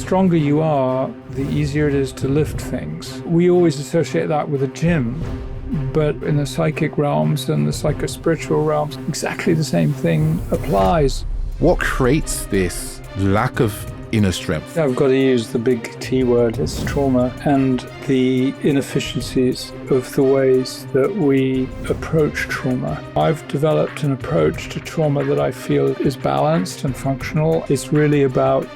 stronger you are, the easier it is to lift things. We always associate that with a gym, but in the psychic realms and the psycho-spiritual realms, exactly the same thing applies. What creates this lack of inner strength? I've got to use the big T word, it's trauma, and the inefficiencies of the ways that we approach trauma. I've developed an approach to trauma that I feel is balanced and functional. It's really about...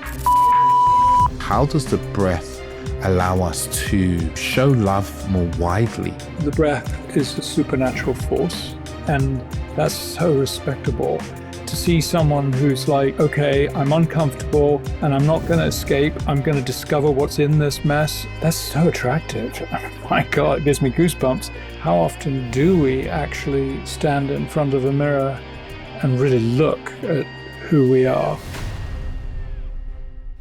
How does the breath allow us to show love more widely? The breath is a supernatural force, and that's so respectable. To see someone who's like, okay, I'm uncomfortable and I'm not going to escape, I'm going to discover what's in this mess, that's so attractive. My God, it gives me goosebumps. How often do we actually stand in front of a mirror and really look at who we are?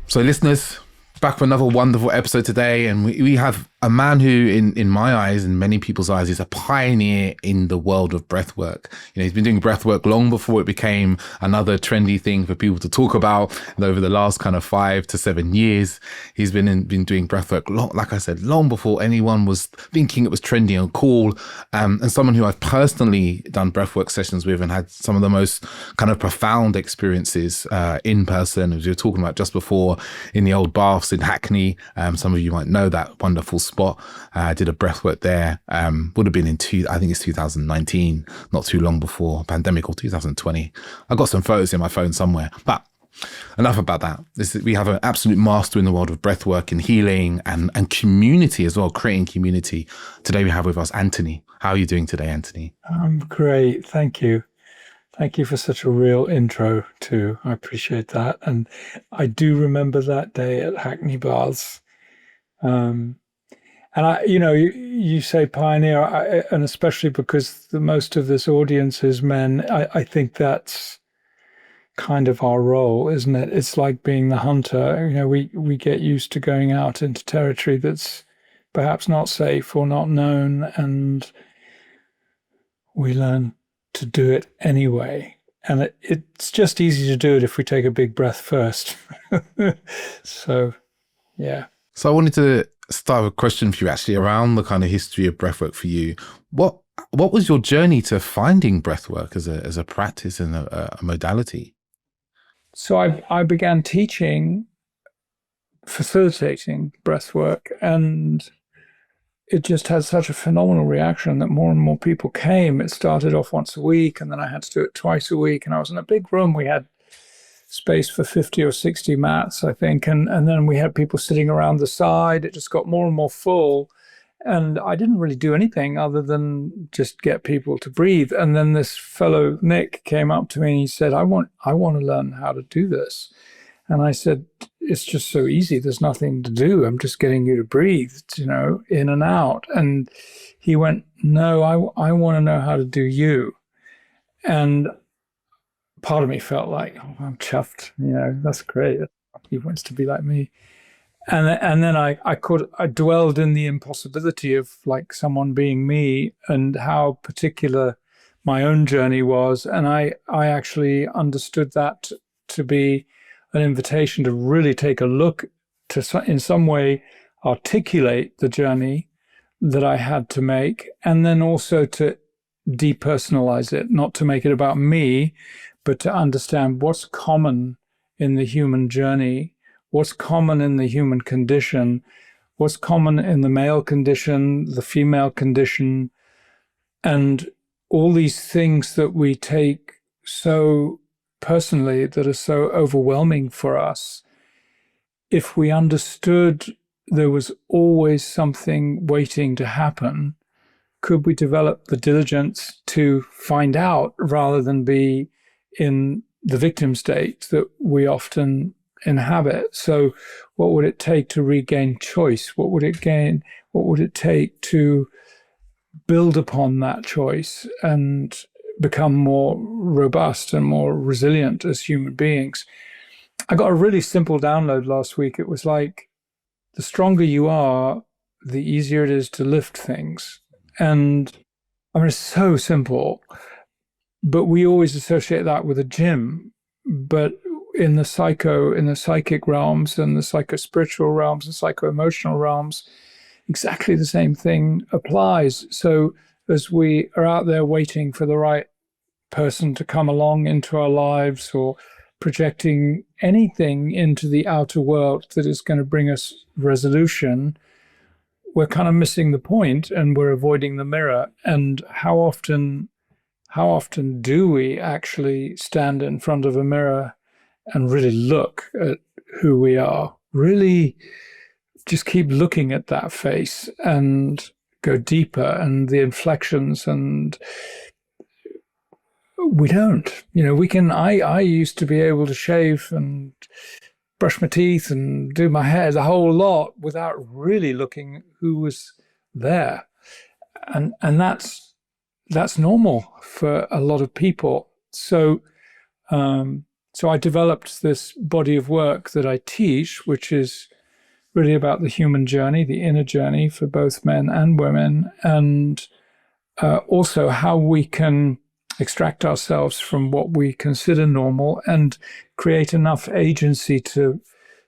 So listeners, back for another wonderful episode today, and we have a man who, in my eyes and many people's eyes, is a pioneer in the world of breathwork. You know, he's been doing breathwork long before it became another trendy thing for people to talk about. And over the last kind of 5 to 7 years, he's been doing breathwork long, like I said, long before anyone was thinking it was trendy and cool. And someone who I've personally done breathwork sessions with and had some of the most kind of profound experiences in person, as we were talking about just before, in the old baths in Hackney. Some of you might know that wonderful spot. I did a breathwork there. Would have been I think it's 2019, not too long before pandemic, or 2020. I got some photos in my phone somewhere, but enough about that. We have an absolute master in the world of breathwork and healing and community as well, creating community. Today we have with us Anthony. How are you doing today, Anthony? I'm great, thank you. Thank you for such a real intro too. I appreciate that. And I do remember that day at Hackney Baths. And you say pioneer, and especially because most of this audience is men, I think that's kind of our role, isn't it? It's like being the hunter. You know, we get used to going out into territory that's perhaps not safe or not known, and we learn to do it anyway. And it's just easy to do it if we take a big breath first. So, yeah. So I wanted to start with a question for you actually around the kind of history of breathwork for you. What was your journey to finding breathwork as a practice and a modality? So I began teaching, facilitating breathwork, and it just had such a phenomenal reaction that more and more people came. It started off once a week, and then I had to do it twice a week, and I was in a big room. We had space for 50 or 60 mats, I think. And then we had people sitting around the side. It just got more and more full. And I didn't really do anything other than just get people to breathe. And then this fellow, Nick, came up to me and he said, I want to learn how to do this. And I said, it's just so easy. There's nothing to do. I'm just getting you to breathe, in and out. And he went, no, I want to know how to do you. And part of me felt like, oh, I'm chuffed, that's great. He wants to be like me. And then I dwelled in the impossibility of like someone being me and how particular my own journey was. And I actually understood that to be an invitation to really take a look to, in some way, articulate the journey that I had to make, and then also to depersonalize it, not to make it about me, but to understand what's common in the human journey, what's common in the human condition, what's common in the male condition, the female condition, and all these things that we take so personally, that are so overwhelming for us. If we understood there was always something waiting to happen, could we develop the diligence to find out rather than be in the victim state that we often inhabit? So what would it take to regain choice? What would it take to build upon that choice and become more robust and more resilient as human beings? I got a really simple download last week. It was like, the stronger you are, the easier it is to lift things. And I mean, it's so simple, but we always associate that with a gym. But in the psychic realms and the psycho-spiritual realms and psycho-emotional realms, exactly the same thing applies. So as we are out there waiting for the right person to come along into our lives, or projecting anything into the outer world that is going to bring us resolution, we're kind of missing the point and we're avoiding the mirror. And how often do we actually stand in front of a mirror and really look at who we are? Really just keep looking at that face and go deeper, and the inflections, and we don't. We can, I used to be able to shave and brush my teeth and do my hair, the whole lot, without really looking who was there. And that's normal for a lot of people. So I developed this body of work that I teach, which is really about the human journey, the inner journey for both men and women, and also how we can extract ourselves from what we consider normal and create enough agency to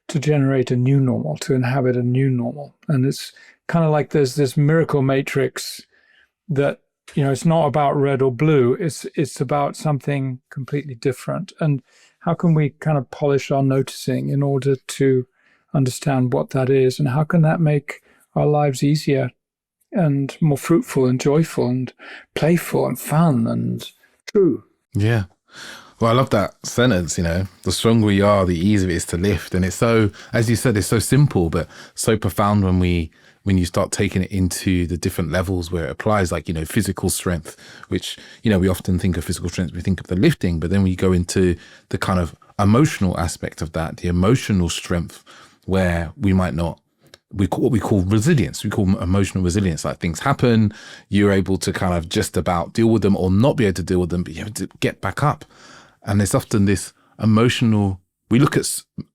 generate a new normal, to inhabit a new normal. And it's kind of like there's this miracle matrix that, it's not about red or blue. It's about something completely different. And how can we kind of polish our noticing in order to understand what that is, and how can that make our lives easier and more fruitful and joyful and playful and fun and true? Yeah. Well, I love that sentence, the stronger we are, the easier it is to lift. And it's so, as you said, it's so simple, but so profound when you start taking it into the different levels where it applies, like, physical strength, which, we often think of physical strength, we think of the lifting, but then we go into the kind of emotional aspect of that, the emotional strength, where we might not, what we call resilience. We call emotional resilience. Like, things happen, you're able to kind of just about deal with them or not be able to deal with them, but you have to get back up. And there's often this emotional, we look at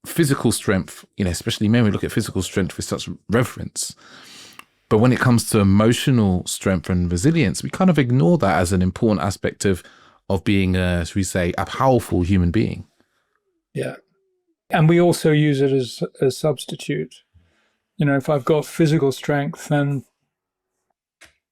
physical strength, especially men, we look at physical strength with such reverence. But when it comes to emotional strength and resilience, we kind of ignore that as an important aspect of being, should we say, a powerful human being. Yeah. And we also use it as a substitute. If I've got physical strength, then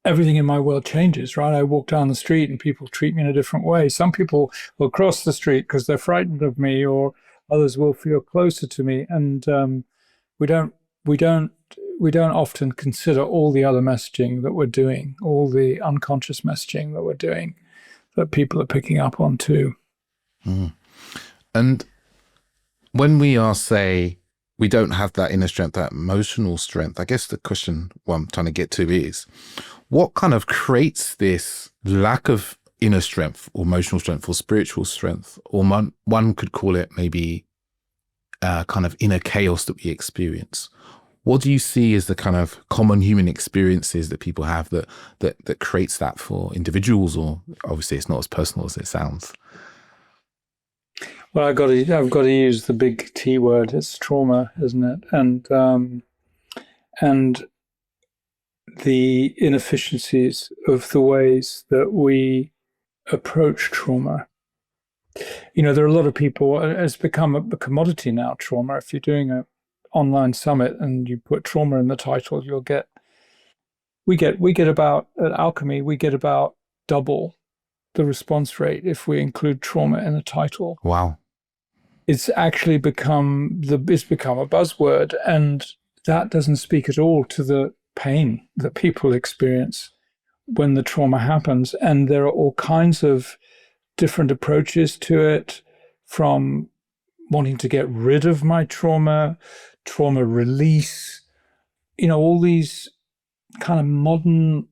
everything in my world changes, right? I walk down the street and people treat me in a different way. Some people will cross the street because they're frightened of me, or others will feel closer to me. And we don't often consider all the other messaging that we're doing, all the unconscious messaging that we're doing, that people are picking up on too. Mm. And when we are, say, we don't have that inner strength, that emotional strength, I guess the question what I'm trying to get to is, what kind of creates this lack of inner strength or emotional strength or spiritual strength? Or one could call it maybe kind of inner chaos that we experience. What do you see as the kind of common human experiences that people have that creates that for individuals? Or obviously it's not as personal as it sounds. Well, I've got to use the big T word. It's trauma, isn't it? And the inefficiencies of the ways that we approach trauma. There are a lot of people. It's become a commodity now. Trauma. If you're doing an online summit and you put trauma in the title, you'll get. We get about, at Alchemy, we get about double the response rate if we include trauma in the title. Wow. It's actually become a buzzword, and that doesn't speak at all to the pain that people experience when the trauma happens. And there are all kinds of different approaches to it, from wanting to get rid of my trauma release, all these kind of modern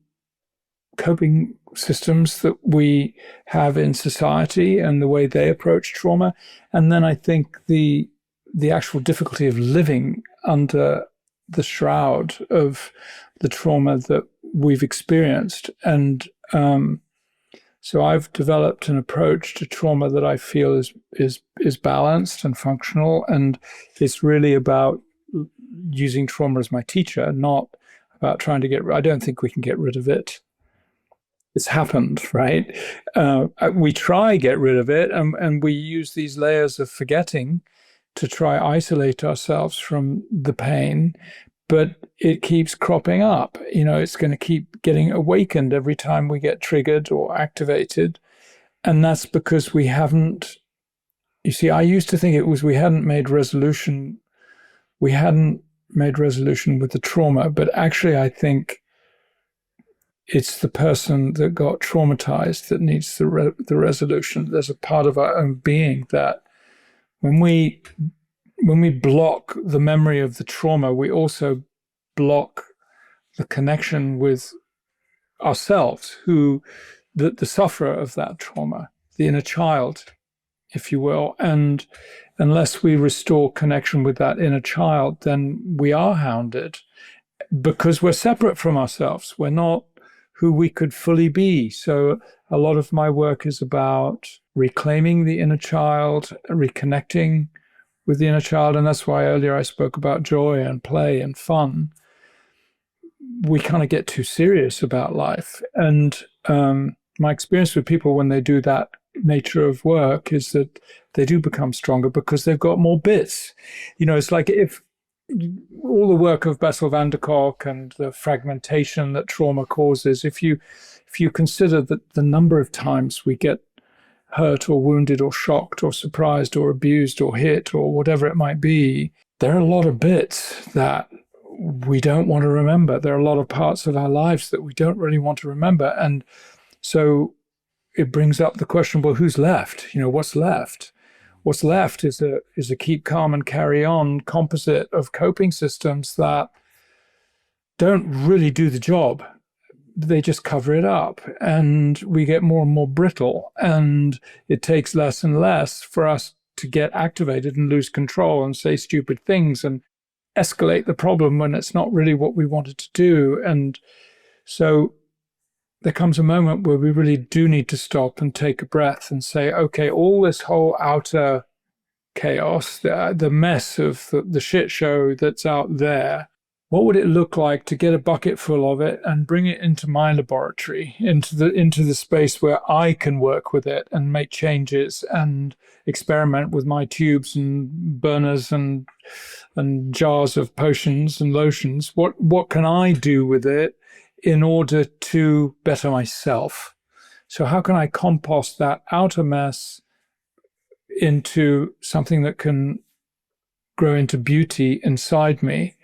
coping systems that we have in society and the way they approach trauma. And then I think the actual difficulty of living under the shroud of the trauma that we've experienced. And so I've developed an approach to trauma that I feel is balanced and functional, and it's really about using trauma as my teacher, not about trying to I don't think we can get rid of it. it's happened, right? We try get rid of it, and we use these layers of forgetting to try isolate ourselves from the pain, but it keeps cropping up. It's going to keep getting awakened every time we get triggered or activated. And that's because we haven't, you see, I used to think it was we hadn't made resolution with the trauma, but actually I think it's the person that got traumatized that needs the resolution. There's a part of our own being that when we block the memory of the trauma, we also block the connection with ourselves, the sufferer of that trauma, the inner child, if you will. And unless we restore connection with that inner child, then we are hounded because we're separate from ourselves. We're not who we could fully be. So a lot of my work is about reclaiming the inner child, reconnecting with the inner child. And that's why earlier I spoke about joy and play and fun. We kind of get too serious about life. And my experience with people when they do that nature of work is that they do become stronger because they've got more bits. It's like if all the work of Bessel van der Kolk and the fragmentation that trauma causes, if you consider that the number of times we get hurt or wounded or shocked or surprised or abused or hit or whatever it might be, there are a lot of bits that we don't want to remember. There are a lot of parts of our lives that we don't really want to remember. And so it brings up the question, well, who's left? What's left? What's left is a keep calm and carry on composite of coping systems that don't really do the job. They just cover it up, and we get more and more brittle, and it takes less and less for us to get activated and lose control and say stupid things and escalate the problem when it's not really what we wanted to do. And so there comes a moment where we really do need to stop and take a breath and say, okay, all this whole outer chaos, the mess of the shit show that's out there, what would it look like to get a bucket full of it and bring it into my laboratory, into the space where I can work with it and make changes and experiment with my tubes and burners and jars of potions and lotions? What can I do with it in order to better myself? So how can I compost that outer mess into something that can grow into beauty inside me?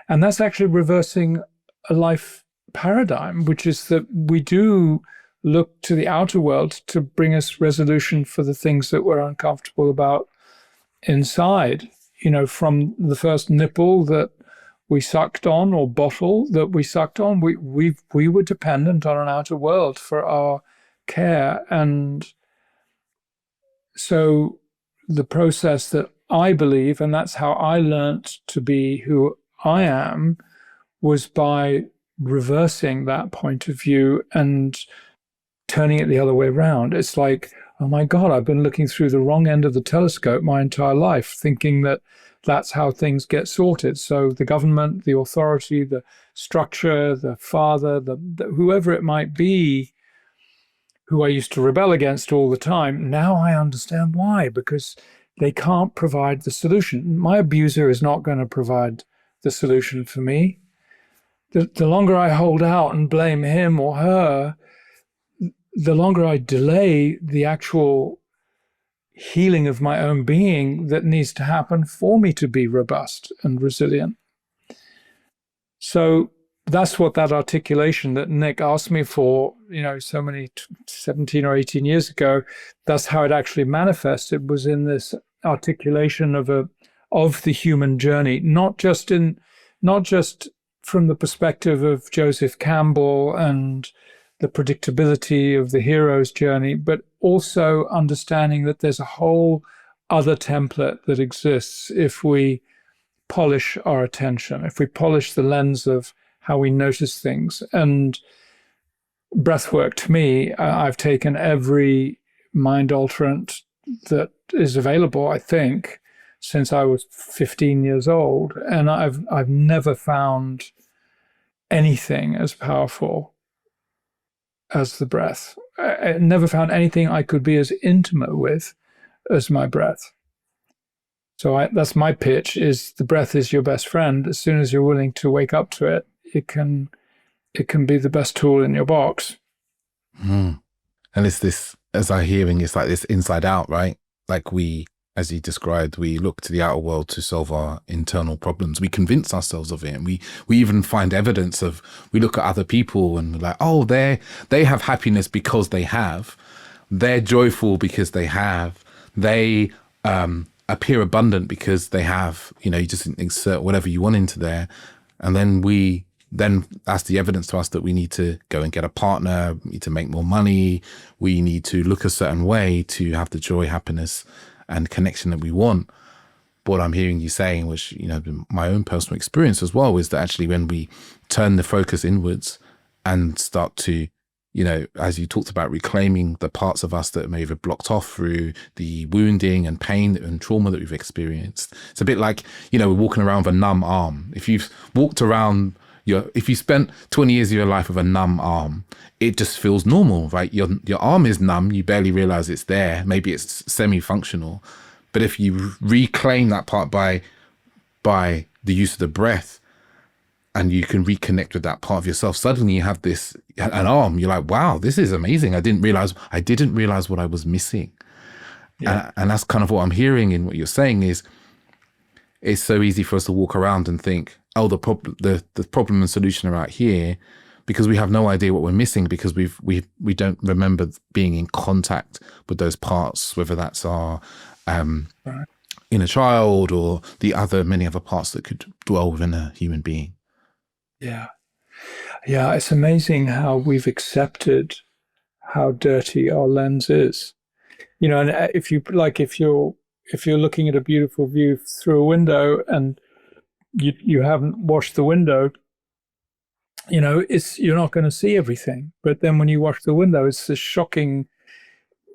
And that's actually reversing a life paradigm, which is that we do look to the outer world to bring us resolution for the things that we're uncomfortable about inside. From the first nipple that we sucked on or bottle that we sucked on, we were dependent on an outer world for our care. And so the process that I believe, and that's how I learned to be who I am, was by reversing that point of view and turning it the other way around. It's like, oh my God, I've been looking through the wrong end of the telescope my entire life, thinking that that's how things get sorted. So the government, the authority, the structure, the father, the whoever it might be, who I used to rebel against all the time, now I understand why, because they can't provide the solution. My abuser is not going to provide the solution for me. The longer I hold out and blame him or her, the longer I delay the actual healing of my own being that needs to happen for me to be robust and resilient. So that's what that articulation that Nick asked me for, so many 17 or 18 years ago, that's how it actually manifested, was in this articulation of the human journey, not just from the perspective of Joseph Campbell and the predictability of the hero's journey, but also understanding that there's a whole other template that exists if we polish our attention, if we polish the lens of how we notice things. And breathwork, to me, I've taken every mind alterant that is available, I think, since I was 15 years old, and I've never found anything as powerful as the breath. I never found anything I could be as intimate with as my breath. So that's my pitch: is the breath is your best friend. As soon as you're willing to wake up to it, it can be the best tool in your box. And it's this, as I'm hearing, it's like this inside out, right? Like we, as you described, we look to the outer world to solve our internal problems. We convince ourselves of it. And we even find evidence of, we look at other people and we're like, oh, they have happiness because they have. They're joyful because they have. They appear abundant because they have. You know, you just insert whatever you want into there. And then that's the evidence to us that we need to go and get a partner, we need to make more money, we need to look a certain way to have the joy, happiness, and connection that we want. But what I'm hearing you saying, which, you know, my own personal experience as well, is that actually when we turn the focus inwards and start to, you know, as you talked about, reclaiming the parts of us that may have blocked off through the wounding and pain and trauma that we've experienced. It's a bit like, you know, we're walking around with a numb arm. If you've walked around, if you spent 20 years of your life with a numb arm, it just feels normal, right? Your arm is numb. You barely realize it's there. Maybe it's semi-functional. But if you reclaim that part by the use of the breath, and you can reconnect with that part of yourself, suddenly you have an arm. You're like, wow, this is amazing. I didn't realize what I was missing. Yeah. And that's kind of what I'm hearing in what you're saying is, it's so easy for us to walk around and think, oh, the problem and solution are out here, because we have no idea what we're missing, because we don't remember being in contact with those parts, whether that's our inner child or many other parts that could dwell within a human being. Yeah. It's amazing how we've accepted how dirty our lens is. You know, and if you're looking at a beautiful view through a window and you haven't washed the window, you know, you're not going to see everything. But then when you wash the window, it's this shocking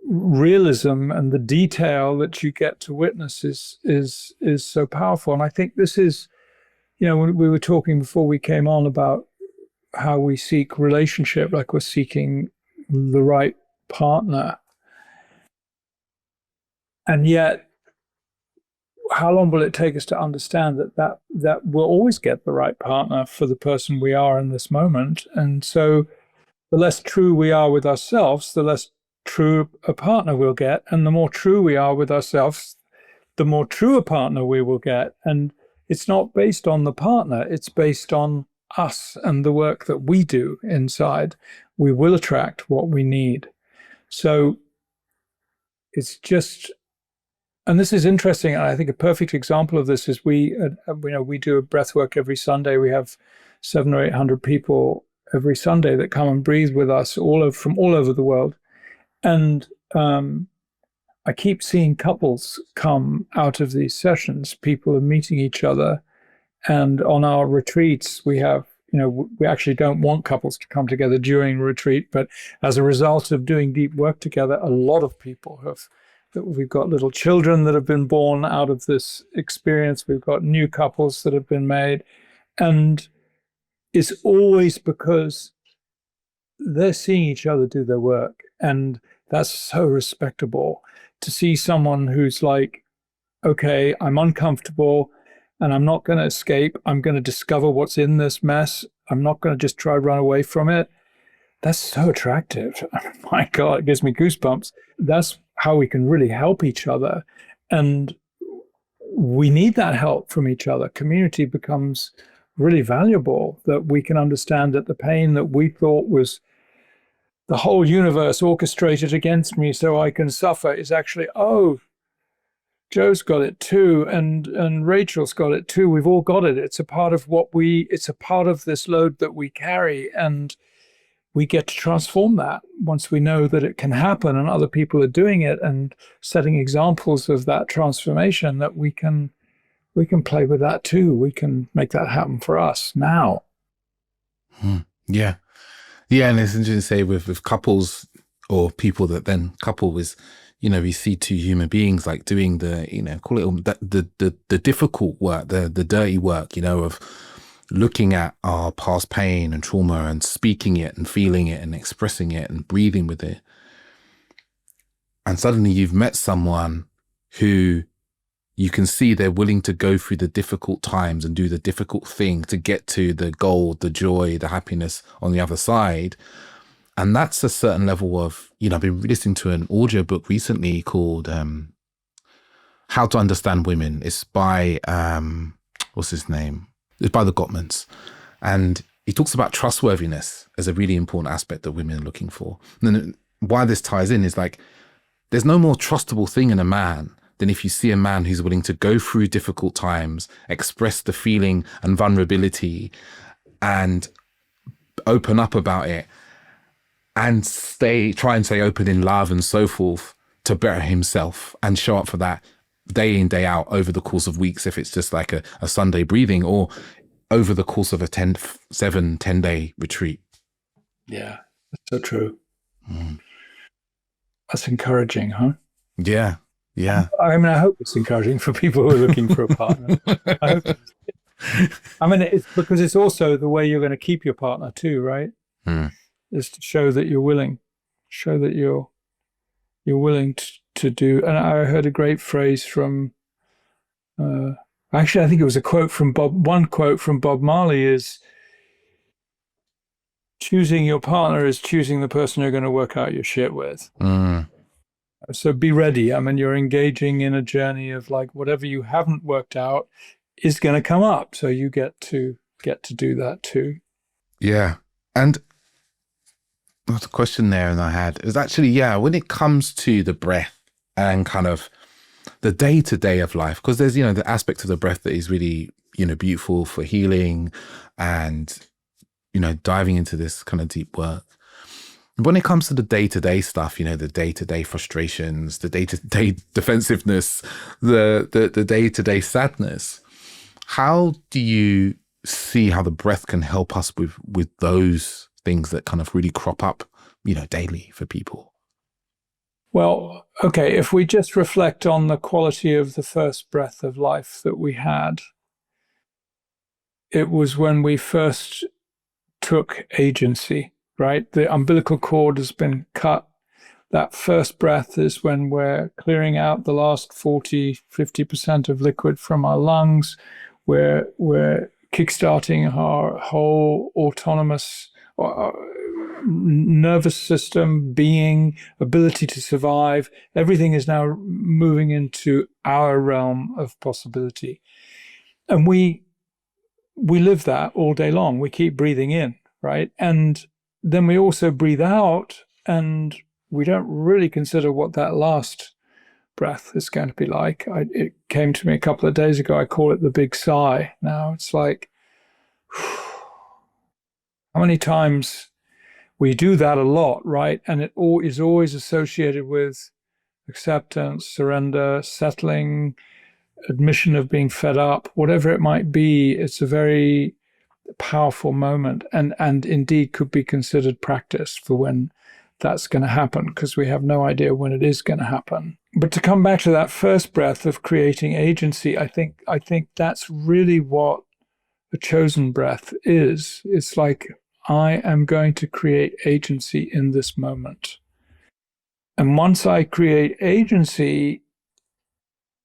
realism, and the detail that you get to witness is so powerful. And I think this is, you know, when we were talking before we came on about how we seek relationship, like we're seeking the right partner. And yet, how long will it take us to understand that we'll always get the right partner for the person we are in this moment? And so the less true we are with ourselves, the less true a partner we'll get. And the more true we are with ourselves, the more true a partner we will get. And it's not based on the partner, it's based on us and the work that we do inside. We will attract what we need. So it's just, and this is interesting. And I think a perfect example of this is we do a breath work every Sunday. We have 700 or 800 people every Sunday that come and breathe with us from all over the world. And I keep seeing couples come out of these sessions. People are meeting each other. And on our retreats, we have, you know, we actually don't want couples to come together during retreat, but as a result of doing deep work together, a lot of people we've got little children that have been born out of this experience. We've got new couples that have been made. And it's always because they're seeing each other do their work. And that's so respectable to see someone who's like, okay, I'm uncomfortable and I'm not going to escape. I'm going to discover what's in this mess. I'm not going to just try to run away from it. That's so attractive. My God, it gives me goosebumps. That's how we can really help each other. And we need that help from each other. Community becomes really valuable, that we can understand that the pain that we thought was the whole universe orchestrated against me so I can suffer is actually, oh, Joe's got it too, and Rachel's got it too. We've all got it. It's a part of it's a part of this load that we carry, and we get to transform that once we know that it can happen and other people are doing it and setting examples of that transformation, that we can play with that too. We can make that happen for us now. Yeah. Yeah. And it's interesting to say with couples or people that then couple with, you know, we see two human beings like doing the, you know, call it the difficult work, the dirty work, you know, of looking at our past pain and trauma and speaking it and feeling it and expressing it and breathing with it. And suddenly you've met someone who you can see they're willing to go through the difficult times and do the difficult thing to get to the goal, the joy, the happiness on the other side. And that's a certain level of, I've been listening to an audio book recently called How to Understand Women. It's by, what's his name? It's by the Gottmans. And he talks about trustworthiness as a really important aspect that women are looking for. And then why this ties in is like, there's no more trustable thing in a man than if you see a man who's willing to go through difficult times, express the feeling and vulnerability, and open up about it, and try and stay open in love and so forth to better himself and show up for that day in, day out over the course of weeks, if it's just like a Sunday breathing, or over the course of a 10-day retreat. Yeah, that's so true. That's encouraging, huh? Yeah. Yeah. I mean, I hope it's encouraging for people who are looking for a partner. It's because it's also the way you're going to keep your partner too, right? Is to show that you're willing, show that you're willing to do. And I heard a great phrase from, actually, I think it was a quote from one quote from Bob Marley is, choosing your partner is choosing the person you're going to work out your shit with. So be ready. I mean, you're engaging in a journey of like whatever you haven't worked out is going to come up. So you get to do that too. Yeah. And the question there and I had is actually, when it comes to the breath and kind of the day-to-day of life, because there's, the aspect of the breath that is really, beautiful for healing and, diving into this kind of deep work. When it comes to the day-to-day stuff, the day-to-day frustrations, the day-to-day defensiveness, the day-to-day sadness, how do you see how the breath can help us with those things that kind of really crop up, daily for people? Well, okay, if we just reflect on the quality of the first breath of life that we had, it was when we first took agency. Right? The umbilical cord has been cut. That first breath is when we're clearing out the last 40-50% of liquid from our lungs. We're kickstarting our whole autonomous nervous system, being, ability to survive. Everything is now moving into our realm of possibility. And we live that all day long. We keep breathing in, right? And then we also breathe out, and we don't really consider what that last breath is going to be like. It came to me a couple of days ago. I call it the big sigh. Now it's like, how many times we do that a lot, right? And it is always associated with acceptance, surrender, settling, admission of being fed up, whatever it might be. It's a very powerful moment, and indeed could be considered practice for when that's going to happen, because we have no idea when it is going to happen. But to come back to that first breath of creating agency, I think that's really what a chosen breath is. It's like, I am going to create agency in this moment. And once I create agency,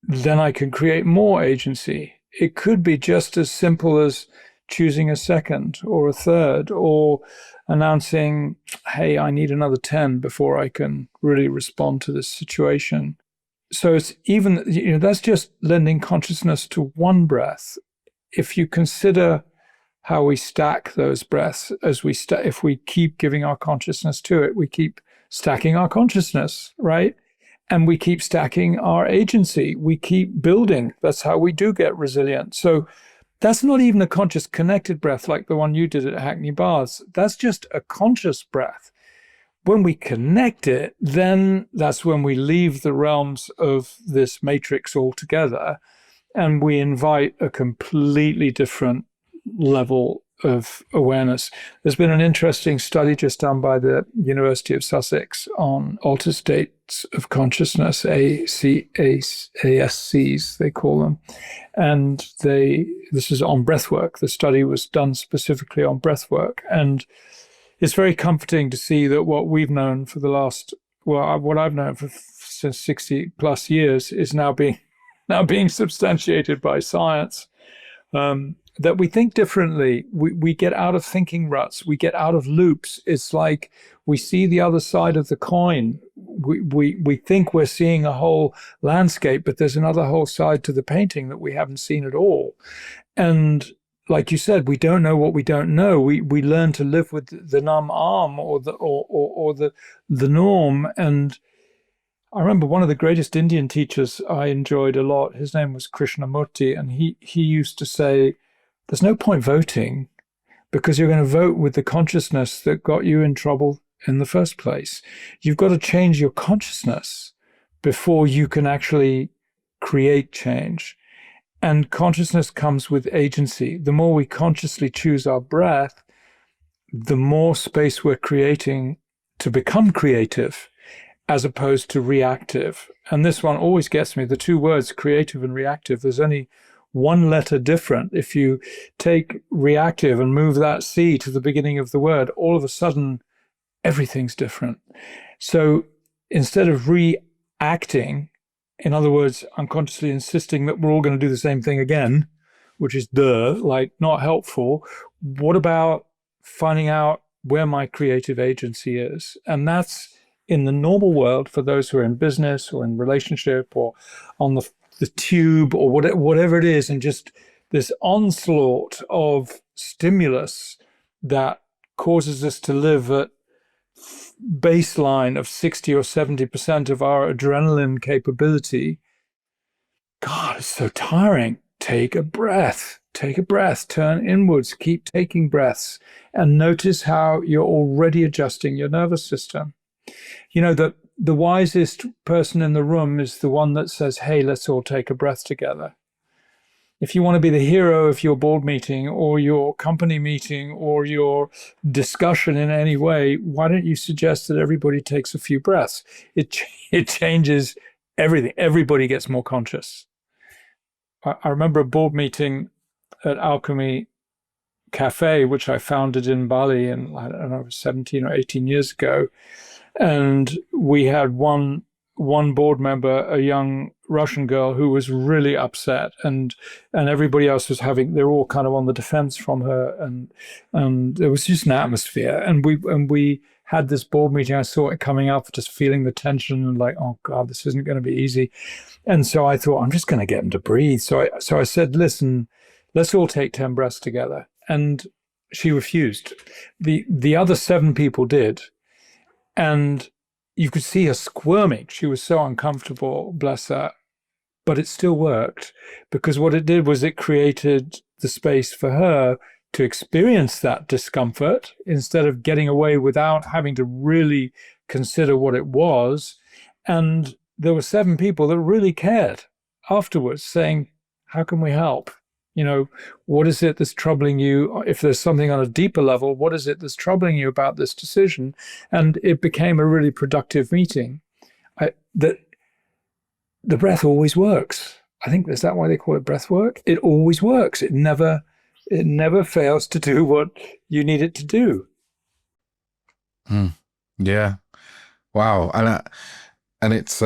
then I can create more agency. It could be just as simple as choosing a second or a third, or announcing, hey, I need another 10 before I can really respond to this situation. So it's even, that's just lending consciousness to one breath. If you consider how we stack those breaths, if we keep giving our consciousness to it, we keep stacking our consciousness, right? And we keep stacking our agency. We keep building. That's how we do get resilient. So that's not even a conscious connected breath like the one you did at Hackney Baths. That's just a conscious breath. When we connect it, then that's when we leave the realms of this matrix altogether, and we invite a completely different level of awareness. There's been an interesting study just done by the University of Sussex on altered states of consciousness, ASCs, they call them. And this is on breathwork. The study was done specifically on breathwork. And it's very comforting to see that what we've known for the last, well, what I've known for since 60 plus years is now being substantiated by science. That we think differently. We get out of thinking ruts. We get out of loops. It's like we see the other side of the coin. We think we're seeing a whole landscape, but there's another whole side to the painting that we haven't seen at all. And like you said, we don't know what we don't know. We learn to live with the numb arm or the norm. And I remember one of the greatest Indian teachers I enjoyed a lot. His name was Krishnamurti, and he used to say, there's no point voting because you're going to vote with the consciousness that got you in trouble in the first place. You've got to change your consciousness before you can actually create change. And consciousness comes with agency. The more we consciously choose our breath, the more space we're creating to become creative as opposed to reactive. And this one always gets me, the two words creative and reactive, there's only one letter different. If you take reactive and move that C to the beginning of the word, all of a sudden, everything's different. So instead of reacting, in other words, unconsciously insisting that we're all going to do the same thing again, which is like not helpful, what about finding out where my creative agency is? And that's in the normal world for those who are in business or in relationship or on the tube or whatever it is, and just this onslaught of stimulus that causes us to live at baseline of 60 or 70% of our adrenaline capability. God, it's so tiring. Take a breath, turn inwards, keep taking breaths, and notice how you're already adjusting your nervous system. You know, the wisest person in the room is the one that says, hey, let's all take a breath together. If you want to be the hero of your board meeting or your company meeting or your discussion in any way, why don't you suggest that everybody takes a few breaths? It changes everything. Everybody gets more conscious. I remember a board meeting at Alchemy Cafe, which I founded in Bali in, I don't know, 17 or 18 years ago. And we had one board member, a young Russian girl, who was really upset, and everybody else was they're all kind of on the defense from her, and there was just an atmosphere. And we had this board meeting. I saw it coming up, just feeling the tension and like, oh God, this isn't going to be easy. And so I thought, I'm just going to get them to breathe. So I said, listen, let's all take 10 breaths together. And she refused. The other 7 people did. And you could see her squirming. She was so uncomfortable, bless her. But it still worked, because what it did was it created the space for her to experience that discomfort instead of getting away without having to really consider what it was. And there were 7 people that really cared afterwards, saying, how can we help? You know, what is it that's troubling you? If there's something on a deeper level, what is it that's troubling you about this decision? And it became a really productive meeting. The breath always works. I think, is that why they call it breath work? It always works. It never fails to do what you need it to do. Yeah. Wow. And it's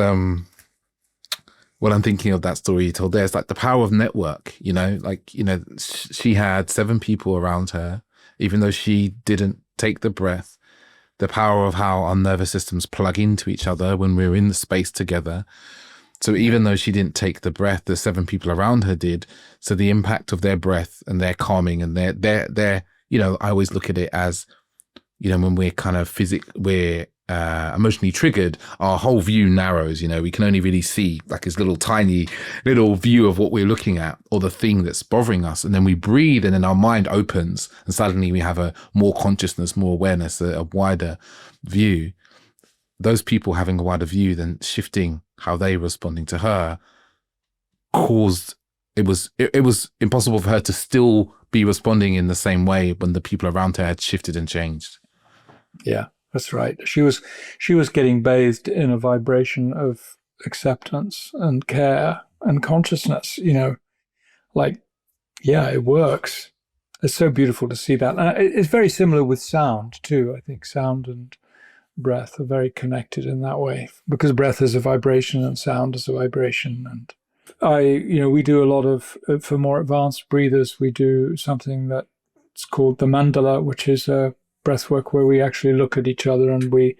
what I'm thinking of that story you told there, it's like the power of network, you know, like, you know, she had 7 people around her, even though she didn't take the breath. The power of how our nervous systems plug into each other when we're in the space together. So even though she didn't take the breath, the 7 people around her did. So the impact of their breath and their calming and their, you know, I always look at it as, you know, when we're kind of we're emotionally triggered, our whole view narrows. You know, we can only really see like this tiny little view of what we're looking at or the thing that's bothering us. And then we breathe, and then our mind opens, and suddenly we have a more consciousness, more awareness, a wider view. Those people having a wider view, then shifting how they were responding to her, caused it was impossible for her to still be responding in the same way when the people around her had shifted and changed. Yeah, that's right. She was getting bathed in a vibration of acceptance and care and consciousness, like, yeah, it works. It's so beautiful to see that. And it's very similar with sound too. I think sound and breath are very connected in that way, because breath is a vibration and sound is a vibration. And we do a lot of, for more advanced breathers, we do something that's called the mandala, which is a breath work where we actually look at each other and we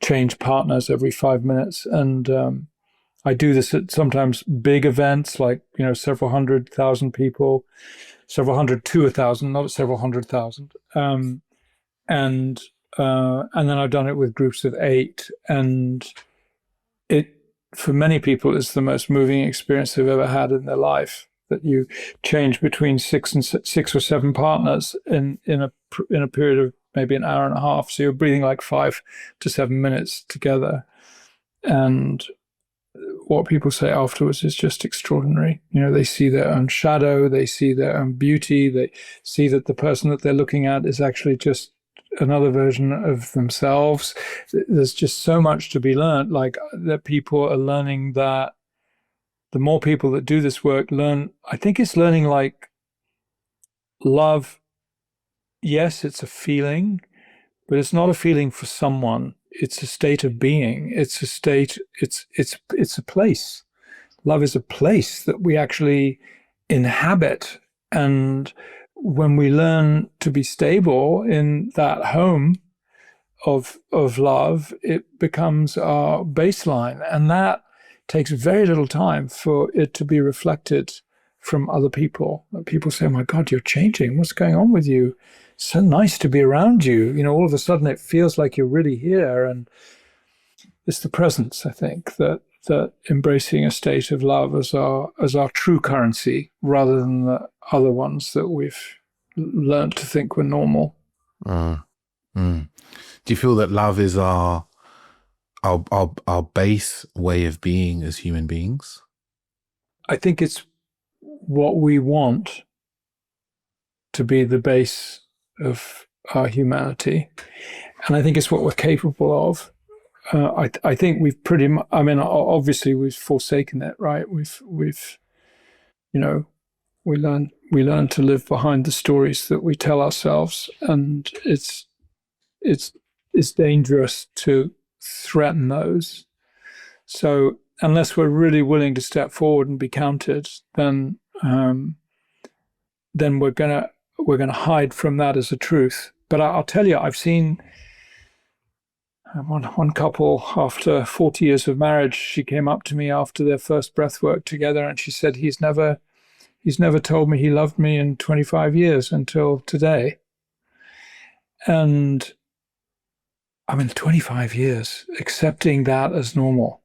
change partners every 5 minutes. And I do this at sometimes big events, like, several 100,000 people, several hundred to 1,000, not several 100,000. And then I've done it with groups of 8, and it, for many people, is the most moving experience they've ever had in their life. That you change between 6 or 7 partners in a period of maybe an hour and a half. So you're breathing like 5 to 7 minutes together, and what people say afterwards is just extraordinary. They see their own shadow, they see their own beauty, they see that the person that they're looking at is actually just another version of themselves. There's just so much to be learned, like that people are learning, that the more people that do this work learn, I think it's learning, like, love. Yes, it's a feeling, but it's not a feeling for someone. It's a state of being. It's a state, it's a place. Love is a place that we actually inhabit. And when we learn to be stable in that home of love, it becomes our baseline. And that takes very little time for it to be reflected from other people. People say, "Oh my God, you're changing. What's going on with you? So nice to be around you." All of a sudden it feels like you're really here. And it's the presence, I think, that embracing a state of love as our true currency, rather than the other ones that we've learned to think were normal. Do you feel that love is our base way of being as human beings? I think it's what we want to be the base of our humanity, and I think it's what we're capable of. I think we've pretty much, obviously we've forsaken it, right? We've we learn to live behind the stories that we tell ourselves, and it's dangerous to threaten those. So unless we're really willing to step forward and be counted, then we're gonna hide from that as a truth. But I'll tell you, I've seen one couple, after 40 years of marriage, she came up to me after their first breath work together, and she said, he's never told me he loved me in 25 years until today. And 25 years, accepting that as normal,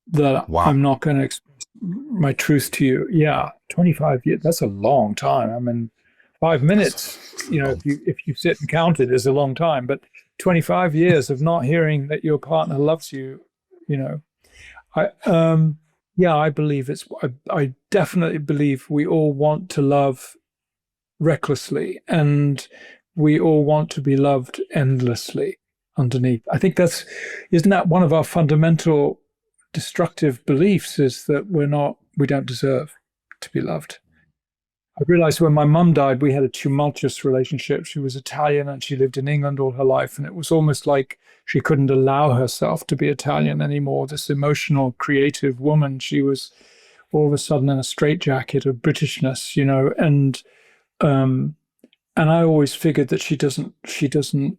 that wow. I'm not going to express my truth to you. Yeah, 25 years, that's a long time. 5 minutes, if you sit and count it, is a long time, but 25 years of not hearing that your partner loves you, I believe I definitely believe we all want to love recklessly, and we all want to be loved endlessly underneath. I think isn't that one of our fundamental destructive beliefs, is that we don't deserve to be loved. I realized when my mum died, we had a tumultuous relationship. She was Italian and she lived in England all her life. And it was almost like she couldn't allow herself to be Italian anymore. This emotional, creative woman, she was all of a sudden in a straitjacket of Britishness, and I always figured that she doesn't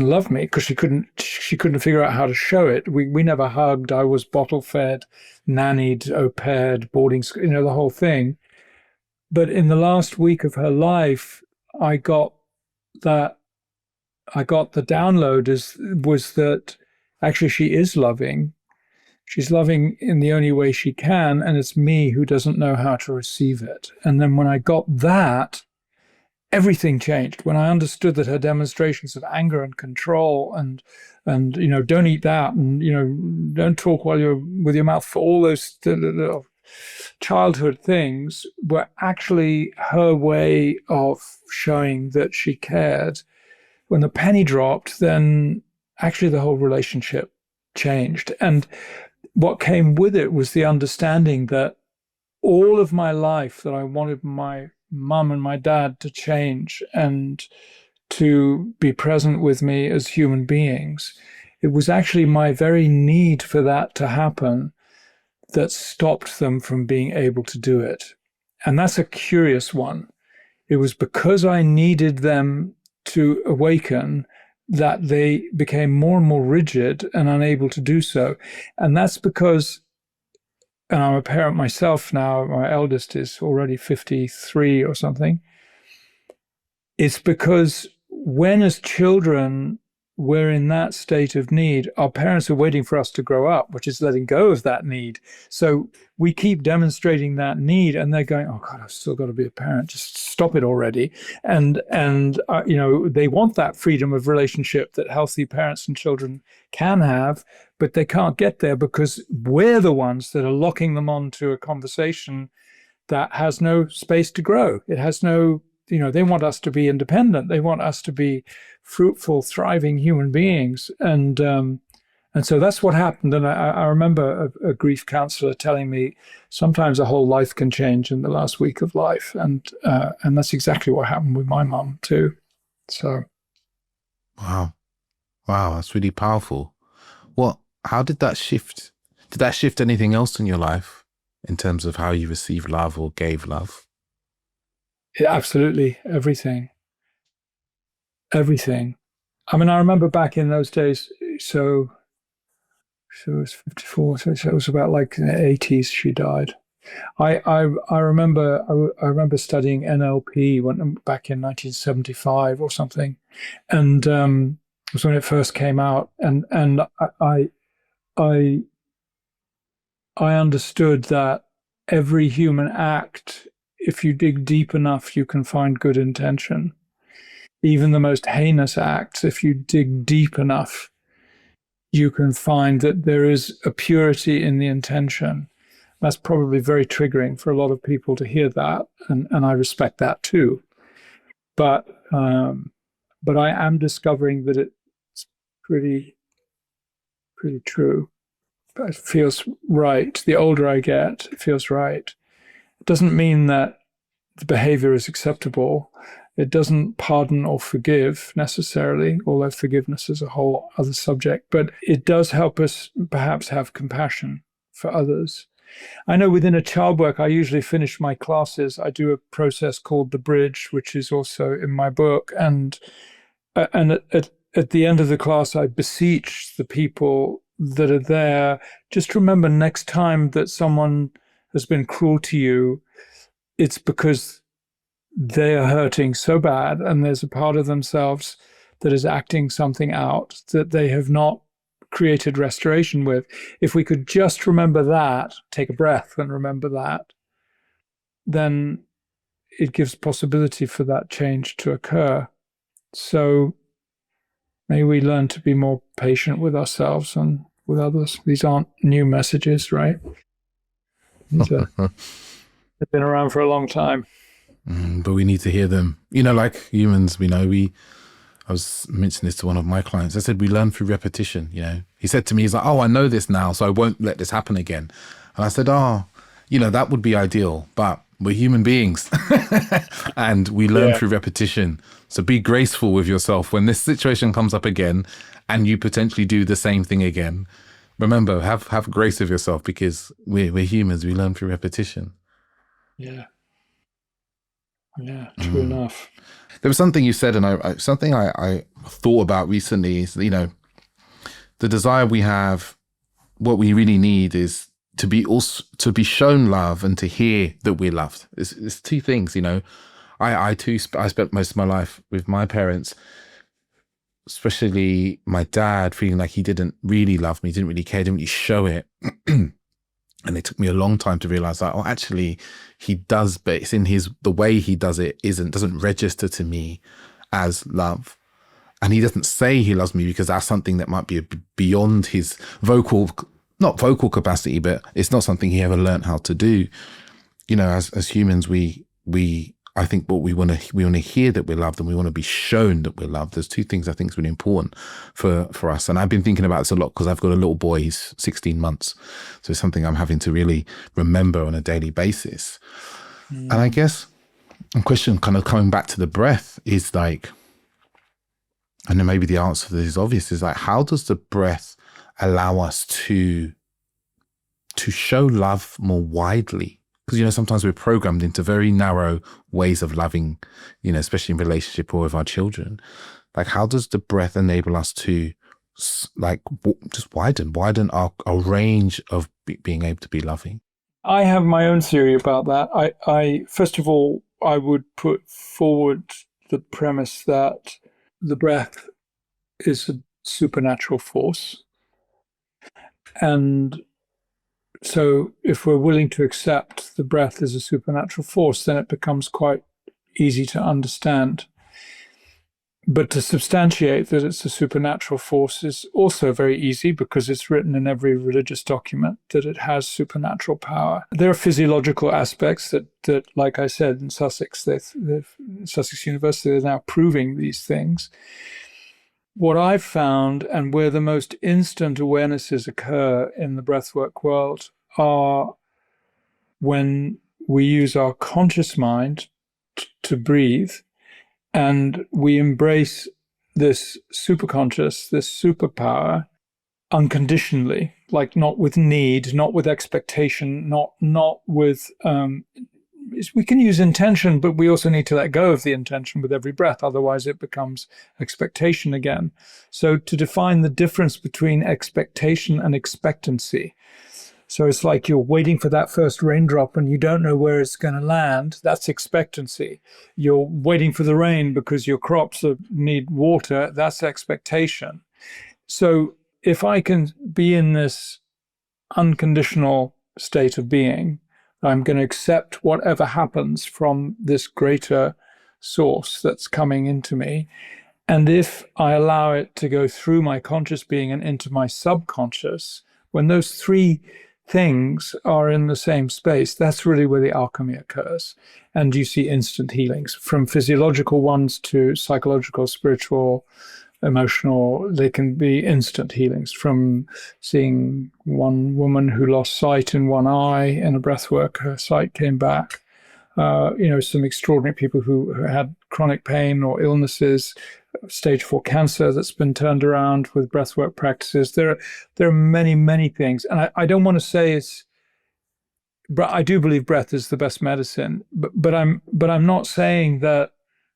love me because she couldn't figure out how to show it. We never hugged. I was bottle fed, nannied, au paired, boarding school, the whole thing. But in the last week of her life, I got the download was that actually she is loving. She's loving in the only way she can, and it's me who doesn't know how to receive it. And then when I got that, everything changed. When I understood that her demonstrations of anger and control and don't eat that, and don't talk while you're with your mouth for all those childhood things were actually her way of showing that she cared. When the penny dropped, then actually the whole relationship changed. And what came with it was the understanding that all of my life that I wanted my mum and my dad to change and to be present with me as human beings. It was actually my very need for that to happen that stopped them from being able to do it. And that's a curious one. It was because I needed them to awaken that they became more and more rigid and unable to do so. And that's because, and I'm a parent myself now, my eldest is already 53 or something. It's because when, as children, we're in that state of need, our parents are waiting for us to grow up, which is letting go of that need. So we keep demonstrating that need, and they're going, "Oh God, I've still got to be a parent. Just stop it already." And they want that freedom of relationship that healthy parents and children can have, but they can't get there because we're the ones that are locking them onto a conversation that has no space to grow. It has no, they want us to be independent. They want us to be fruitful, thriving human beings. And so that's what happened. And I remember a grief counselor telling me sometimes a whole life can change in the last week of life. And that's exactly what happened with my mum too. So. Wow. That's really powerful. How did that shift? Did that shift anything else in your life in terms of how you received love or gave love? Yeah, absolutely. Everything. I mean, I remember back in those days, so it was 54, so it was about like in the 80s she died. I remember studying NLP back in 1975 or something, and it was when it first came out, and I understood that every human act, if you dig deep enough, you can find good intention. Even the most heinous acts, if you dig deep enough, you can find that there is a purity in the intention. That's probably very triggering for a lot of people to hear that, and I respect that too. But I am discovering that it's pretty true. It feels right. The older I get, it feels right. It doesn't mean that the behavior is acceptable. It doesn't pardon or forgive necessarily, although forgiveness is a whole other subject. But it does help us perhaps have compassion for others. I know within a child work, I usually finish my classes. I do a process called the bridge, which is also in my book. And at the end of the class, I beseech the people that are there, just remember next time that someone has been cruel to you, it's because they are hurting so bad and there's a part of themselves that is acting something out that they have not created restoration with. If we could just remember that, take a breath and remember that, then it gives possibility for that change to occur. So may we learn to be more patient with ourselves and with others. These aren't new messages, right? They've been around for a long time. But we need to hear them. Like humans, I was mentioning this to one of my clients. I said, we learn through repetition. He said to me, he's like, "Oh, I know this now, so I won't let this happen again." And I said, that would be ideal, but we're human beings and we learn through repetition. So be graceful with yourself when this situation comes up again and you potentially do the same thing again. Remember, have grace with yourself because we're humans. We learn through repetition. Yeah, true enough. There was something you said, and I thought about recently is, the desire we have, what we really need is to be shown love and to hear that we're loved. It's two things, I spent most of my life with my parents, especially my dad, feeling like he didn't really love me, didn't really care, didn't really show it. And it took me a long time to realize that, actually he does, but it's in the way he does it doesn't register to me as love. And he doesn't say he loves me because that's something that might be beyond his vocal not vocal capacity, but it's not something he ever learned how to do. You know, as humans, I think what we want to hear that we're loved, and we want to be shown that we're loved. There's two things I think is really important for us. And I've been thinking about this a lot because I've got a little boy, he's 16 months. So it's something I'm having to really remember on a daily basis. And I guess a question kind of coming back to the breath is like, and then maybe the answer to this is obvious, is like, how does the breath allow us to show love more widely? Because, you know, sometimes we're programmed into very narrow ways of loving, you know, especially in relationship or with our children. Like, how does the breath enable us to like just widen our range of being able to be loving? I have my own theory about that. I first of all, I would put forward the premise that the breath is a supernatural force. And so if we're willing to accept the breath as a supernatural force, then it becomes quite easy to understand. But to substantiate that it's a supernatural force is also very easy, because it's written in every religious document that it has supernatural power. There are physiological aspects that like I said, in Sussex, Sussex University, they're now proving these things. What I've found, and where the most instant awarenesses occur in the breathwork world, are when we use our conscious mind to breathe, and we embrace this superconscious, this superpower, unconditionally, like not with need, not with expectation, not with we can use intention, but we also need to let go of the intention with every breath. Otherwise, it becomes expectation again. So to define the difference between expectation and expectancy. So it's like you're waiting for that first raindrop and you don't know where it's going to land. That's expectancy. You're waiting for the rain because your crops need water. That's expectation. So if I can be in this unconditional state of being, I'm going to accept whatever happens from this greater source that's coming into me. And if I allow it to go through my conscious being and into my subconscious, when those three things are in the same space, that's really where the alchemy occurs. And you see instant healings, from physiological ones to psychological, spiritual, emotional. They can be instant healings, from seeing one woman who lost sight in one eye in a breathwork, her sight came back. Some extraordinary people who had chronic pain or illnesses, stage 4 cancer that's been turned around with breathwork practices. There are many, many things. And I don't want to say I do believe breath is the best medicine, but I'm not saying that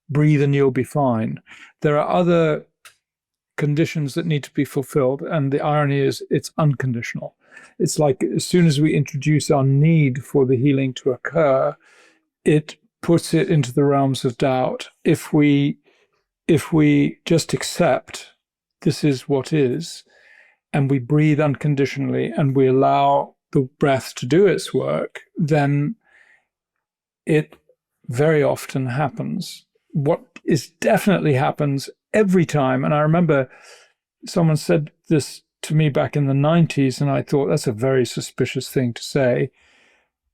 breathe and you'll be fine. There are other conditions that need to be fulfilled, and the irony is it's unconditional. It's like as soon as we introduce our need for the healing to occur, it puts it into the realms of doubt. If we just accept this is what is, and we breathe unconditionally, and we allow the breath to do its work, then it very often happens. What is definitely happens every time, and I remember someone said this to me back in the 90s, and I thought that's a very suspicious thing to say.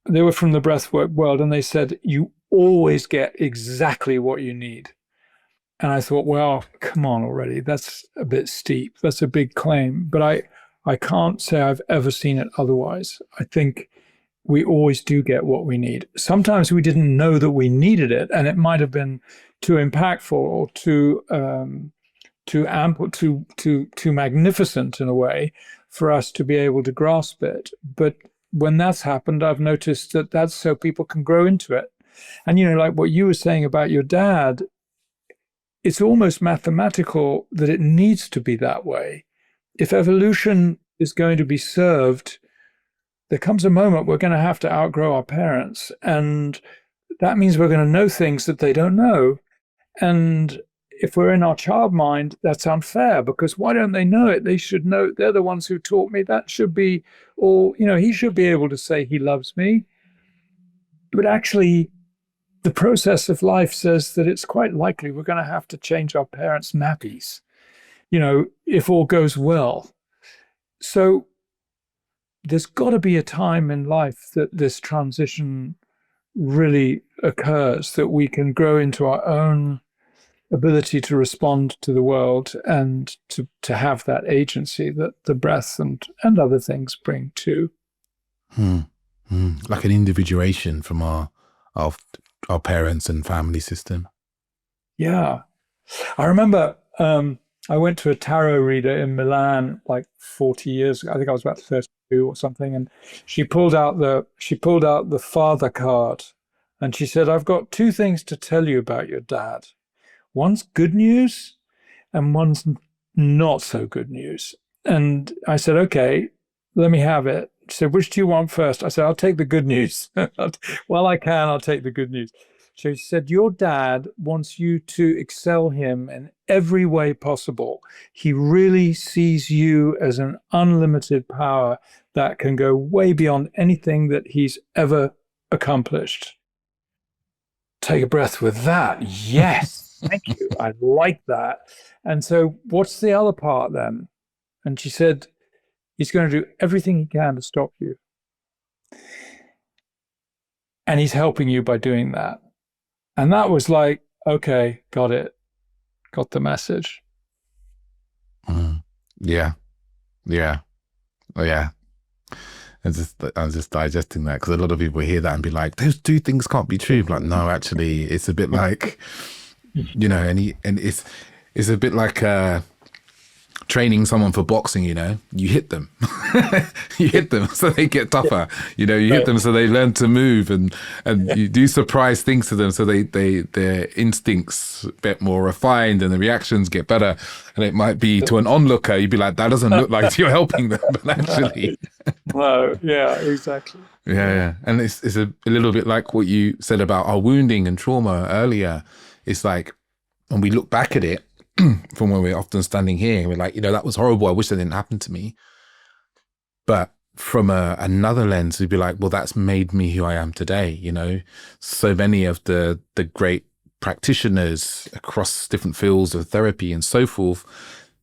They were from the breathwork world, and they said, you always get exactly what you need. And I thought, well, come on already. That's a bit steep. That's a big claim. But I can't say I've ever seen it otherwise. I think we always do get what we need. Sometimes we didn't know that we needed it, and it might have been too impactful or too ample, too magnificent in a way for us to be able to grasp it. But when that's happened, I've noticed that that's so people can grow into it. And, like what you were saying about your dad, it's almost mathematical that it needs to be that way. If evolution is going to be served, there comes a moment we're going to have to outgrow our parents. And that means we're going to know things that they don't know. And if we're in our child mind, that's unfair, because why don't they know it? They should know. They're the ones who taught me. That should be all, he should be able to say he loves me. But actually, the process of life says that it's quite likely we're going to have to change our parents' nappies, if all goes well. So there's got to be a time in life that this transition really occurs, that we can grow into our own ability to respond to the world and to have that agency that the breath and other things bring too. Like an individuation from our parents and family system. Yeah. I remember I went to a tarot reader in Milan like 40 years ago. I think I was about 32 or something, and she pulled out the father card, and she said, "I've got two things to tell you about your dad. One's good news and one's not so good news." And I said, "Okay, let me have it." She said, "Which do you want first?" I said, "I'll take the good news." Well, I can, I'll take the good news. So she said, "Your dad wants you to excel him in every way possible. He really sees you as an unlimited power that can go way beyond anything that he's ever accomplished." Take a breath with that. Yes, thank you. I like that. And so, what's the other part then? And she said, "He's going to do everything he can to stop you. And he's helping you by doing that." And that was like, okay, got it. Got the message. Yeah. Yeah. Oh, yeah. I'm just digesting that, because a lot of people hear that and be like, those two things can't be true. Like, no, actually, it's a bit like, and it's a bit like training someone for boxing. You hit them, you hit them so they get tougher. You hit them so they learn to move, and you do surprise things to them so their instincts a bit more refined and the reactions get better. And it might be to an onlooker, you'd be like, that doesn't look like you're helping them, but actually. No, yeah, exactly. Yeah. And it's a little bit like what you said about our wounding and trauma earlier. It's like, when we look back at it from where we're often standing here, we're like, that was horrible. I wish that didn't happen to me. But from another lens, we'd be like, well, that's made me who I am today. So many of the great practitioners across different fields of therapy and so forth,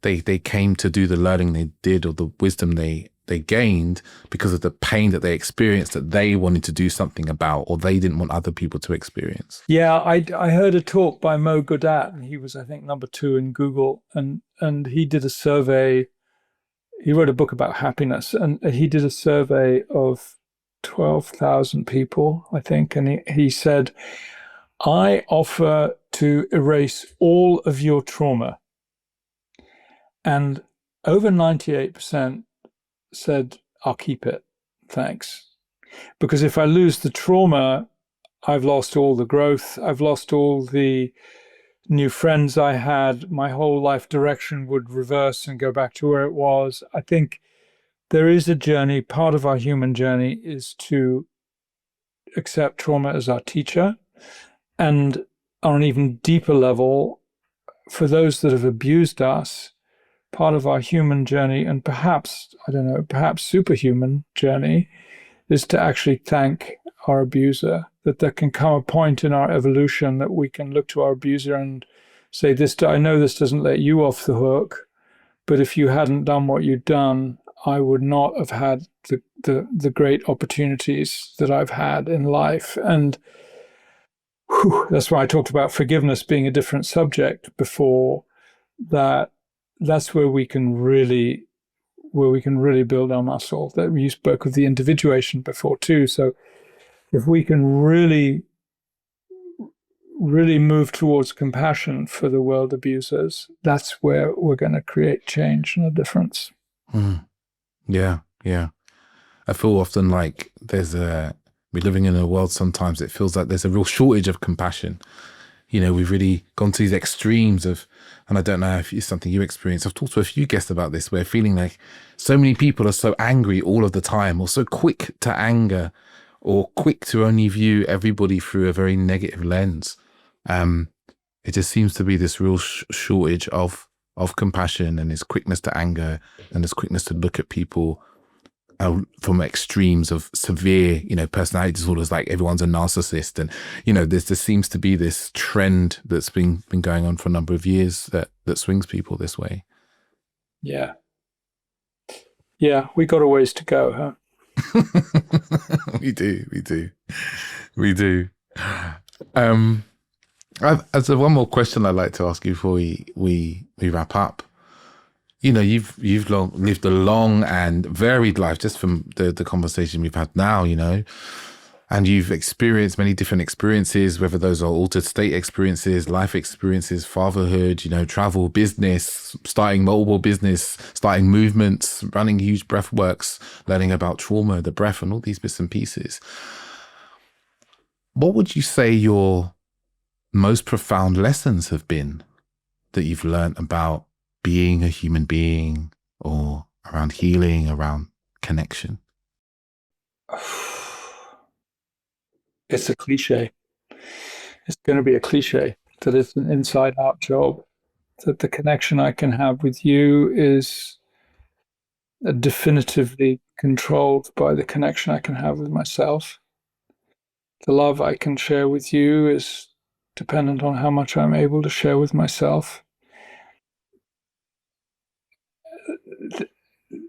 they came to do the learning they did, or the wisdom they gained, because of the pain that they experienced that they wanted to do something about, or they didn't want other people to experience. Yeah, I heard a talk by Mo Godat, and he was, I think, number 2 in Google, and he did a survey. He wrote a book about happiness, and he did a survey of 12,000 people, I think, and he said, "I offer to erase all of your trauma." And over 98% said, "I'll keep it, thanks. Because if I lose the trauma, I've lost all the growth, I've lost all the new friends I had, my whole life direction would reverse and go back to where it was." I think there is a journey. Part of our human journey is to accept trauma as our teacher. And on an even deeper level, for those that have abused us, part of our human journey, and perhaps, I don't know, perhaps superhuman journey, is to actually thank our abuser. That there can come a point in our evolution that we can look to our abuser and say, I know this doesn't let you off the hook, but if you hadn't done what you'd done, I would not have had the great opportunities that I've had in life. And that's why I talked about forgiveness being a different subject before. That's where we can really build our muscle. That you spoke of the individuation before too. So if we can really move towards compassion for the world abusers, that's where we're going to create change and a difference. Yeah. I feel often like we're living in a world, sometimes it feels like there's a real shortage of compassion. We've really gone to these extremes and I don't know if it's something you experience. I've talked to a few guests about this, where feeling like so many people are so angry all of the time, or so quick to anger, or quick to only view everybody through a very negative lens. It just seems to be this real shortage of compassion, and this quickness to anger, and this quickness to look at people from extremes of severe, personality disorders, like everyone's a narcissist. And, there seems to be this trend that's been going on for a number of years that swings people this way. Yeah. Yeah, we got a ways to go, huh? We do. As one more question I'd like to ask you before we wrap up. You know, you've lived a long and varied life, just from the conversation we've had now, you know, and you've experienced many different experiences, whether those are altered state experiences, life experiences, fatherhood, you know, travel, business, starting mobile business, starting movements, running huge breath works, learning about trauma, the breath, and all these bits and pieces. What would you say your most profound lessons have been that you've learned about being a human being, or around healing, around connection? It's a cliche. It's going to be a cliche that it's an inside out job, that the connection I can have with you is definitively controlled by the connection I can have with myself. The love I can share with you is dependent on how much I'm able to share with myself.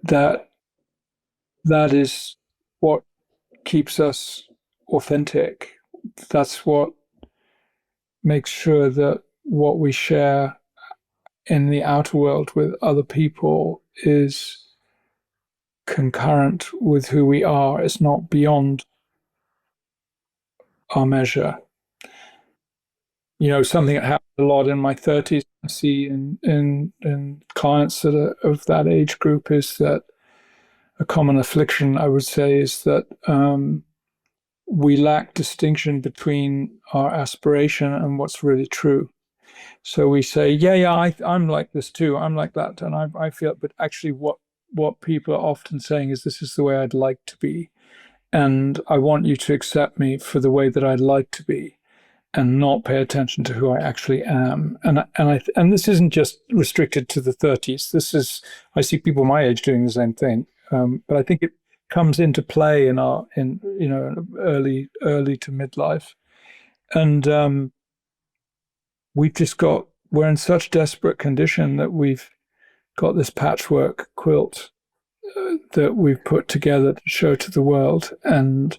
That is what keeps us authentic. That's what makes sure that what we share in the outer world with other people is concurrent with who we are. It's not beyond our measure. You know, something that happened a lot in my 30s, I see in clients that are of that age group, is that a common affliction, I would say, is that we lack distinction between our aspiration and what's really true. So we say, I'm like this too, I'm like that, and I feel, but actually what people are often saying is, this is the way I'd like to be, and I want you to accept me for the way that I'd like to be, and not pay attention to who I actually am. And this isn't just restricted to the 30s. This is, I see people my age doing the same thing. But I think it comes into play in early to midlife, and we're in such desperate condition that we've got this patchwork quilt that we've put together to show to the world, and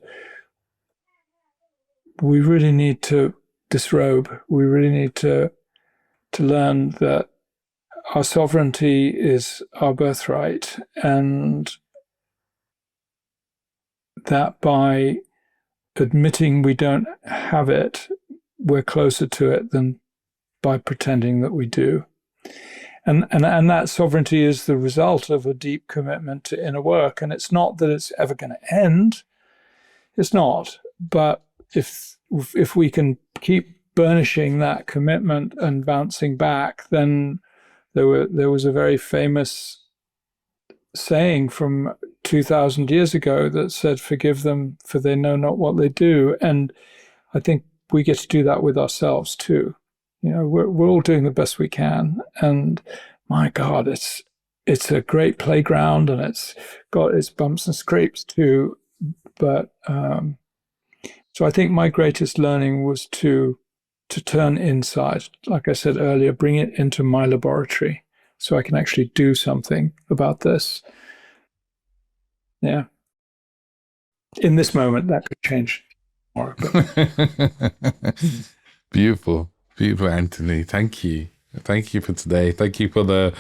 we really need to disrobe. We really need to learn that our sovereignty is our birthright, and that by admitting we don't have it, we're closer to it than by pretending that we do. And that sovereignty is the result of a deep commitment to inner work. And it's not that it's ever going to end. It's not. But if we can keep burnishing that commitment and bouncing back, then there was a very famous saying from 2,000 years ago that said, "Forgive them, for they know not what they do." And I think we get to do that with ourselves too. You know, we're all doing the best we can, and my God, it's a great playground, and it's got its bumps and scrapes too. But so I think my greatest learning was to turn inside, like I said earlier, bring it into my laboratory, so I can actually do something about this. Yeah. In this moment, that could change more. Beautiful, Anthony. Thank you for today. Thank you for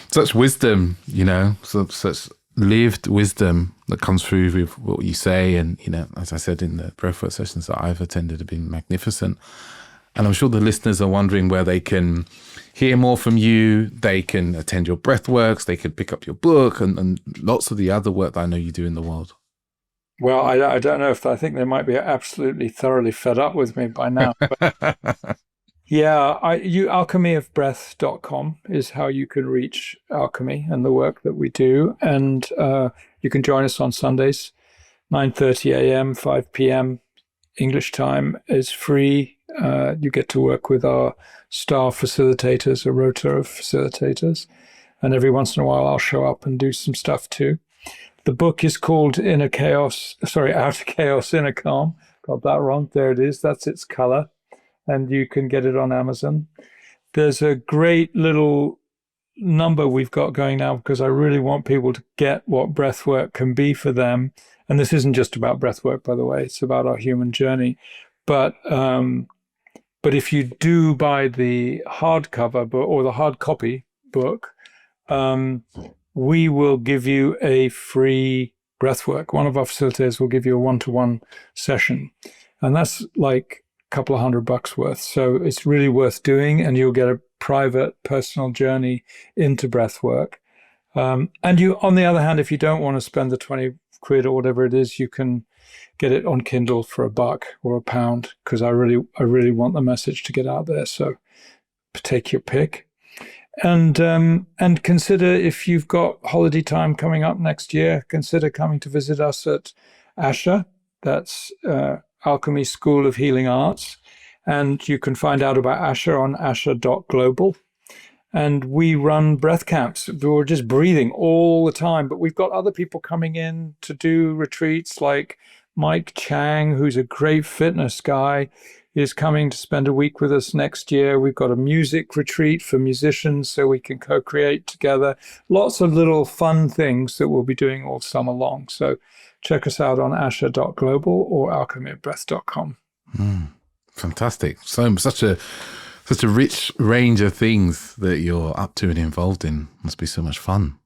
such wisdom, you know, such lived wisdom that comes through with what you say. And, you know, as I said, in the breathwork sessions that I've attended have been magnificent. And I'm sure the listeners are wondering where they can hear more from you. They can attend your breathworks. They can pick up your book and lots of the other work that I know you do in the world. Well, I don't know if I think they might be absolutely thoroughly fed up with me by now. But yeah, alchemyofbreath.com is how you can reach Alchemy and the work that we do. And you can join us on Sundays, 9:30 a.m., 5 p.m. English time is free. You get to work with our star facilitators, a rota of facilitators. And every once in a while, I'll show up and do some stuff too. The book is called Outer Chaos, Inner Calm. Got that wrong. There it is. That's its color. And you can get it on Amazon. There's a great little number we've got going now because I really want people to get what breathwork can be for them. And this isn't just about breathwork, by the way, it's about our human journey. But if you do buy the hardcover book or the hard copy book, we will give you a free breathwork. One of our facilitators will give you a one-to-one session. And that's like a couple of $100 worth. So it's really worth doing, and you'll get a private personal journey into breathwork. And you, on the other hand, if you don't want to spend the 20 quid or whatever it is, you can get it on Kindle for $1 or £1, because I really want the message to get out there. So take your pick. And consider, if you've got holiday time coming up next year, consider coming to visit us at ASHA. That's Alchemy School of Healing Arts. And you can find out about ASHA on asha.global. And we run breath camps. We're just breathing all the time. But we've got other people coming in to do retreats, like Mike Chang, who's a great fitness guy, is coming to spend a week with us next year. We've got a music retreat for musicians so we can co-create together. Lots of little fun things that we'll be doing all summer long. So check us out on asha.global or alchemyofbreath.com. Fantastic. Such a rich range of things that you're up to and involved in. Must be so much fun.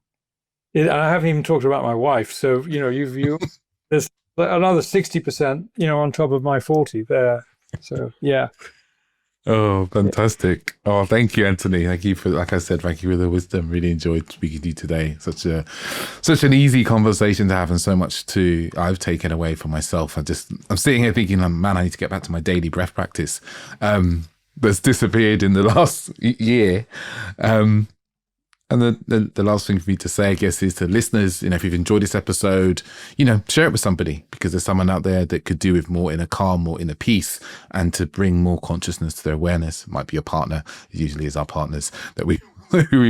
I haven't even talked about my wife. So, there's another 60%, on top of my 40 there. So, yeah. Oh, fantastic. Yeah. Oh, thank you, Anthony. Thank you for, like I said, thank you for the wisdom. Really enjoyed speaking to you today. Such an easy conversation to have, and so much I've taken away for myself. I'm sitting here thinking, man, I need to get back to my daily breath practice. That's disappeared in the last year. And the last thing for me to say, I guess, is to listeners, if you've enjoyed this episode, share it with somebody, because there's someone out there that could do with more inner calm, more inner peace, and to bring more consciousness to their awareness. It might be your partner. It usually is our partners that we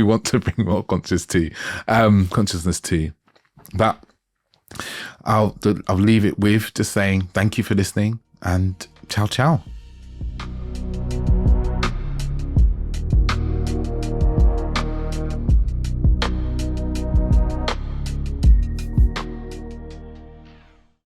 want to bring more consciousness to. But I'll leave it with just saying thank you for listening, and ciao, ciao.